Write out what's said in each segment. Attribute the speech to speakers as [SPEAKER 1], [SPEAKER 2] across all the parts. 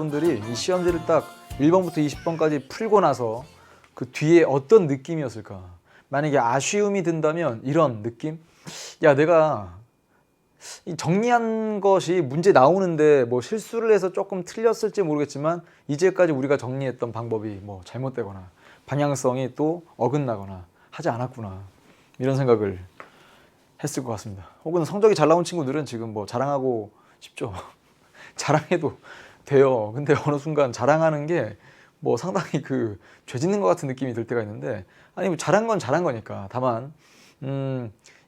[SPEAKER 1] 여러분들이 이 시험지를 딱 1번부터 20번까지 풀고 나서 그 뒤에 어떤 느낌이었을까? 만약에 아쉬움이 든다면 이런 느낌? 야, 내가 정리한 것이 문제 나오는데 뭐 실수를 해서 조금 틀렸을지 모르겠지만 이제까지 우리가 정리했던 방법이 뭐 잘못되거나 방향성이 또 어긋나거나 하지 않았구나, 이런 생각을 했을 것 같습니다. 혹은 성적이 잘 나온 친구들은 지금 뭐 자랑하고 싶죠. 자랑해도 돼요. 근데 어느 순간 자랑하는 게 뭐 상당히 죄 짓는 것 같은 느낌이 들 때가 있는데, 아니 뭐 잘한 건 잘한 거니까. 다만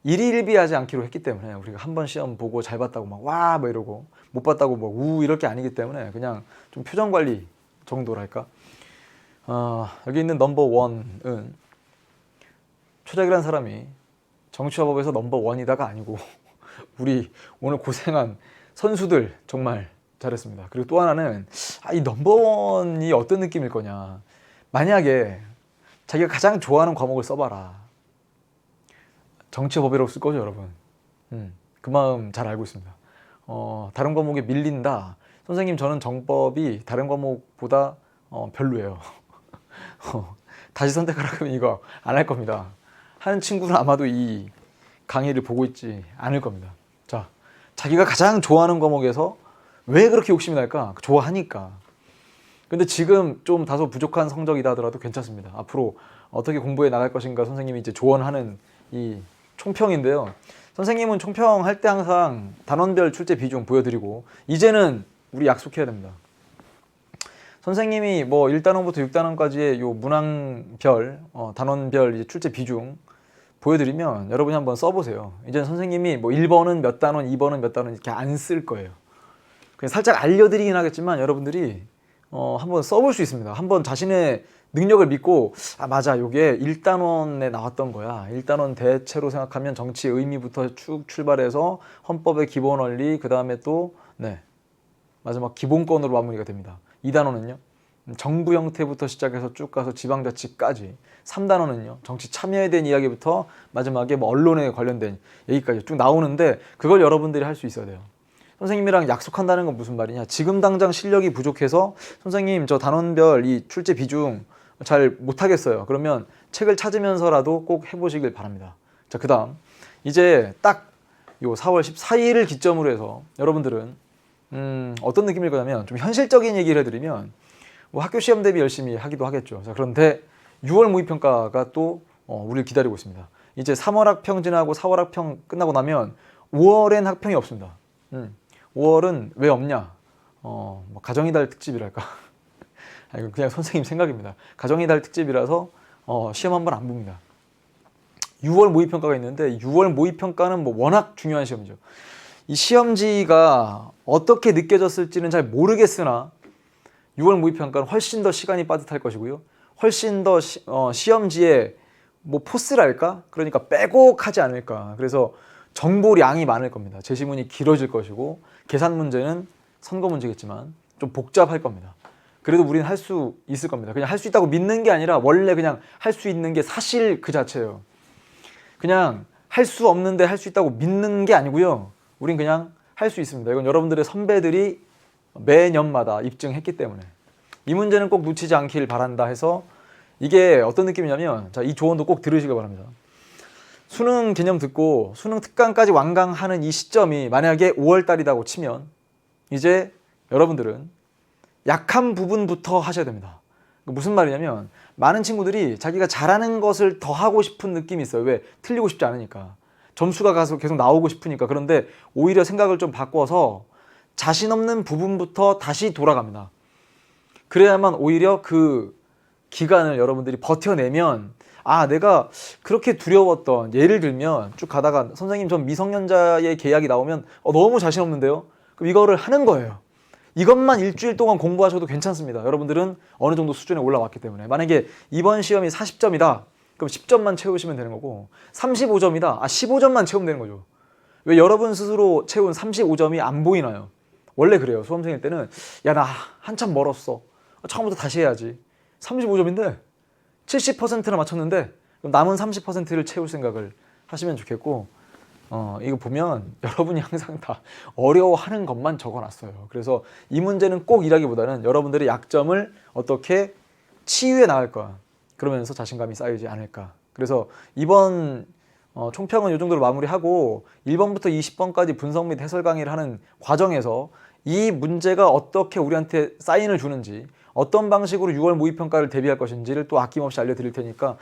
[SPEAKER 1] 일희일비하지 않기로 했기 때문에, 우리가 한 번 시험 보고 잘 봤다고 막 와 뭐 이러고 못 봤다고 뭐 우 이럴 게 아니기 때문에 그냥 좀 표정 관리 정도랄까. 여기 있는 넘버 원은 초작이라는 사람이 정치와 법에서 넘버 원이다가 아니고 우리 오늘 고생한 선수들 정말 잘했습니다. 그리고 또 하나는 이 넘버원이 어떤 느낌일 거냐. 만약에 자기가 가장 좋아하는 과목을 써봐라. 정치와 법이라고 쓸 거죠, 여러분. 그 마음 잘 알고 있습니다. 다른 과목에 밀린다. 선생님, 저는 정법이 다른 과목보다 별로예요. 다시 선택하라 그러면 이거 안 할 겁니다. 하는 친구는 아마도 이 강의를 보고 있지 않을 겁니다. 자, 자기가 가장 좋아하는 과목에서 왜 그렇게 욕심이 날까? 좋아하니까. 근데 지금 좀 다소 부족한 성적이다 하더라도 괜찮습니다. 앞으로 어떻게 공부해 나갈 것인가 선생님이 이제 조언하는 이 총평인데요. 선생님은 총평할 때 항상 단원별 출제 비중 보여드리고, 이제는 우리 약속해야 됩니다. 선생님이 뭐 1단원부터 6단원까지의 요 문항별, 단원별 이제 출제 비중 보여드리면 여러분이 한번 써보세요. 이제는 선생님이 뭐 1번은 몇 단원, 2번은 몇 단원 이렇게 안 쓸 거예요. 그냥 살짝 알려드리긴 하겠지만 여러분들이 한번 써볼 수 있습니다. 한번 자신의 능력을 믿고, 맞아, 요게 1단원에 나왔던 거야. 1단원 대체로 생각하면 정치의 의미부터 쭉 출발해서 헌법의 기본 원리, 그 다음에 또 마지막 기본권으로 마무리가 됩니다. 2단원은요 정부 형태부터 시작해서 쭉 가서 지방자치까지, 3단원은요 정치 참여에 대한 이야기부터 마지막에 뭐 언론에 관련된 얘기까지 쭉 나오는데, 그걸 여러분들이 할 수 있어야 돼요. 선생님이랑 약속한다는 건 무슨 말이냐. 지금 당장 실력이 부족해서 선생님 저 단원별 이 출제 비중 잘 못하겠어요. 그러면 책을 찾으면서라도 꼭 해보시길 바랍니다. 자, 그 다음 이제 딱 요 4월 14일을 기점으로 해서 여러분들은 어떤 느낌일 거냐면, 좀 현실적인 얘기를 해드리면 뭐 학교 시험 대비 열심히 하기도 하겠죠. 자, 그런데 6월 모의평가가 또 우리를 기다리고 있습니다. 이제 3월 학평 지나고 4월 학평 끝나고 나면 5월엔 학평이 없습니다. 5월은 왜 없냐? 뭐 가정의 달 특집이랄까? 이건 그냥 선생님 생각입니다. 가정의 달 특집이라서 시험 한 번 안 봅니다. 6월 모의평가가 있는데, 6월 모의평가는 뭐 워낙 중요한 시험이죠. 이 시험지가 어떻게 느껴졌을지는 잘 모르겠으나 6월 모의평가는 훨씬 더 시간이 빠듯할 것이고요. 훨씬 더 시험지에 뭐 포스랄까? 그러니까 빼곡하지 않을까. 그래서 정보량이 많을 겁니다. 제시문이 길어질 것이고, 계산 문제는 선거 문제겠지만 좀 복잡할 겁니다. 그래도 우리는 할 수 있을 겁니다. 그냥 할 수 있다고 믿는 게 아니라 원래 그냥 할 수 있는 게 사실 그 자체예요. 그냥 할 수 없는데 할 수 있다고 믿는 게 아니고요. 우린 그냥 할 수 있습니다. 이건 여러분들의 선배들이 매년마다 입증했기 때문에 이 문제는 꼭 놓치지 않길 바란다 해서, 이게 어떤 느낌이냐면, 자, 이 조언도 꼭 들으시기 바랍니다. 수능 개념 듣고 수능 특강까지 완강하는 이 시점이 만약에 5월달이라고 치면 이제 여러분들은 약한 부분부터 하셔야 됩니다. 무슨 말이냐면, 많은 친구들이 자기가 잘하는 것을 더 하고 싶은 느낌이 있어요. 왜? 틀리고 싶지 않으니까. 점수가 가서 계속 나오고 싶으니까. 그런데 오히려 생각을 좀 바꿔서 자신 없는 부분부터 다시 돌아갑니다. 그래야만 오히려 그 기간을 여러분들이 버텨내면, 내가 그렇게 두려웠던, 예를 들면 쭉 가다가 선생님 전 미성년자의 계약이 나오면 너무 자신 없는데요. 그럼 이거를 하는 거예요. 이것만 일주일 동안 공부하셔도 괜찮습니다. 여러분들은 어느 정도 수준에 올라왔기 때문에. 만약에 이번 시험이 40점이다. 그럼 10점만 채우시면 되는 거고, 35점이다. 15점만 채우면 되는 거죠. 왜 여러분 스스로 채운 35점이 안 보이나요? 원래 그래요. 수험생일 때는 야, 나 한참 멀었어. 처음부터 다시 해야지. 35점인데 70%나 맞췄는데 그럼 남은 30%를 채울 생각을 하시면 좋겠고, 이거 보면 여러분이 항상 다 어려워하는 것만 적어놨어요. 그래서 이 문제는 꼭 이라기보다는 여러분들의 약점을 어떻게 치유해 나갈까, 그러면서 자신감이 쌓이지 않을까. 그래서 이번 총평은 이 정도로 마무리하고 1번부터 20번까지 분석 및 해설 강의를 하는 과정에서 이 문제가 어떻게 우리한테 사인을 주는지, 어떤 방식으로 6월 모의평가를 대비할 것인지를 또 아낌없이 알려드릴 테니까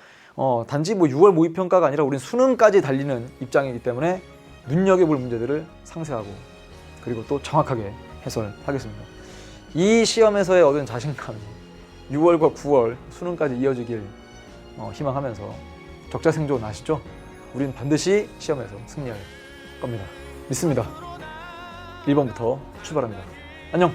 [SPEAKER 1] 단지 뭐 6월 모의평가가 아니라 우린 수능까지 달리는 입장이기 때문에 눈여겨볼 문제들을 상세하고 그리고 또 정확하게 해설하겠습니다. 이 시험에서의 얻은 자신감이 6월과 9월 수능까지 이어지길 희망하면서 적자생존 아시죠? 우린 반드시 시험에서 승리할 겁니다. 믿습니다. 1번부터 출발합니다. 안녕!